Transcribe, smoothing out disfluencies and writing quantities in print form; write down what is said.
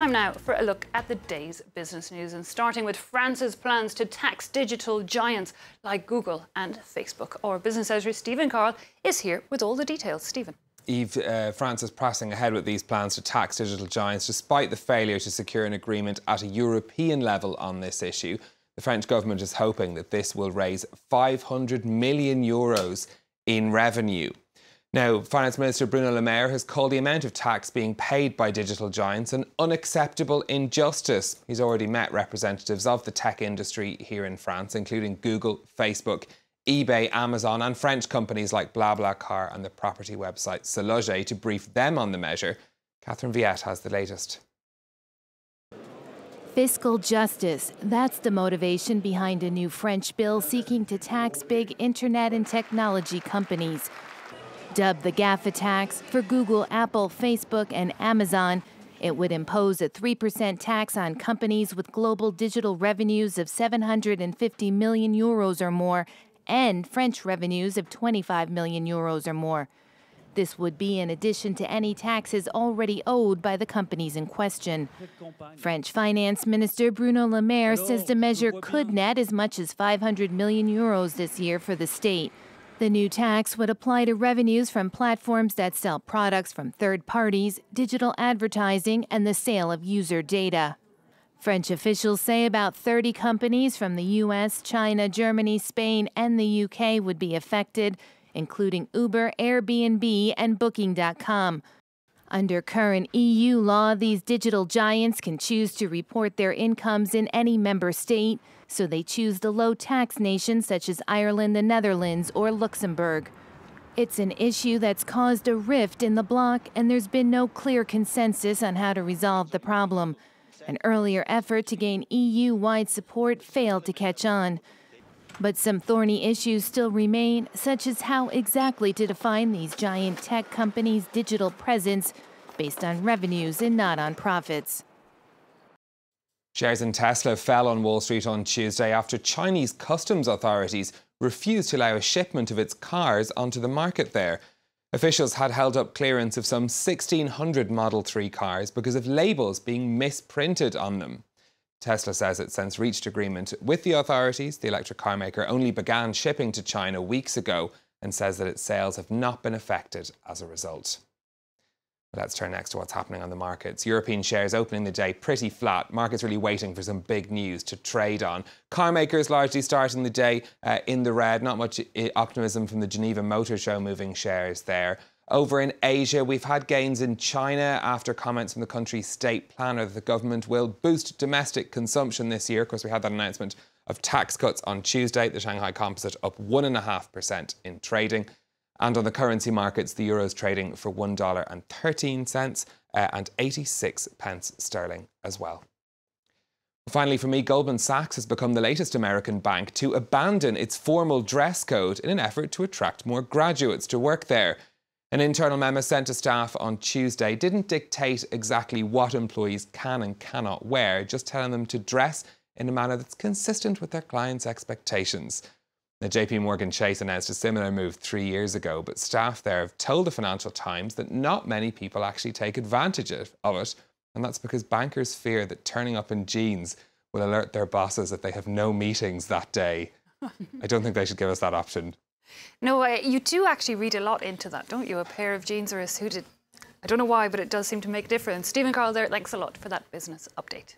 Time now for a look at the day's business news, and starting with France's plans to tax digital giants like Google and Facebook. Our business editor Stephen Carl is here with all the details. Stephen. Eve, France is pressing ahead with these plans to tax digital giants despite the failure to secure an agreement at a European level on this issue. The French government is hoping that this will raise €500 million in revenue. Now, Finance Minister Bruno Le Maire has called the amount of tax being paid by digital giants an unacceptable injustice. He's already met representatives of the tech industry here in France, including Google, Facebook, eBay, Amazon and French companies like BlaBlaCar and the property website Se Loger to brief them on the measure. Catherine Viette has the latest. Fiscal justice, that's the motivation behind a new French bill seeking to tax big internet and technology companies. Dubbed the GAFA tax for Google, Apple, Facebook and Amazon, it would impose a 3% tax on companies with global digital revenues of €750 million or more and French revenues of €25 million or more. This would be in addition to any taxes already owed by the companies in question. French Finance Minister Bruno Le Maire says the measure could net as much as €500 million this year for the state. The new tax would apply to revenues from platforms that sell products from third parties, digital advertising, and the sale of user data. French officials say about 30 companies from the US, China, Germany, Spain, and the UK would be affected, including Uber, Airbnb, and Booking.com. Under current EU law, these digital giants can choose to report their incomes in any member state, so they choose the low-tax nations such as Ireland, the Netherlands, or Luxembourg. It's an issue that's caused a rift in the bloc, and there's been no clear consensus on how to resolve the problem. An earlier effort to gain EU-wide support failed to catch on. But some thorny issues still remain, such as how exactly to define these giant tech companies' digital presence based on revenues and not on profits. Shares in Tesla fell on Wall Street on Tuesday after Chinese customs authorities refused to allow a shipment of its cars onto the market there. Officials had held up clearance of some 1,600 Model 3 cars because of labels being misprinted on them. Tesla says it since reached agreement with the authorities. The electric car maker only began shipping to China weeks ago and says that its sales have not been affected as a result. Let's turn next to what's happening on the markets. European shares opening the day pretty flat. Markets really waiting for some big news to trade on. Car makers largely starting the day in the red. Not much optimism from the Geneva Motor Show moving shares there. Over in Asia, we've had gains in China after comments from the country's state planner that the government will boost domestic consumption this year. Of course, we had that announcement of tax cuts on Tuesday. The Shanghai Composite up 1.5% in trading. And on the currency markets, the euro's trading for $1.13 and 86 pence sterling as well. Finally, for me, Goldman Sachs has become the latest American bank to abandon its formal dress code in an effort to attract more graduates to work there. An internal memo sent to staff on Tuesday didn't dictate exactly what employees can and cannot wear, just telling them to dress in a manner that's consistent with their clients' expectations. Now, JP Chase announced a similar move 3 years ago, but staff there have told the Financial Times that not many people actually take advantage of it, and that's because bankers fear that turning up in jeans will alert their bosses that they have no meetings that day. I don't think they should give us that option. No, you do actually read a lot into that, don't you? A pair of jeans or a suited. I don't know why, but it does seem to make a difference. Stephen Carl there, thanks a lot for that business update.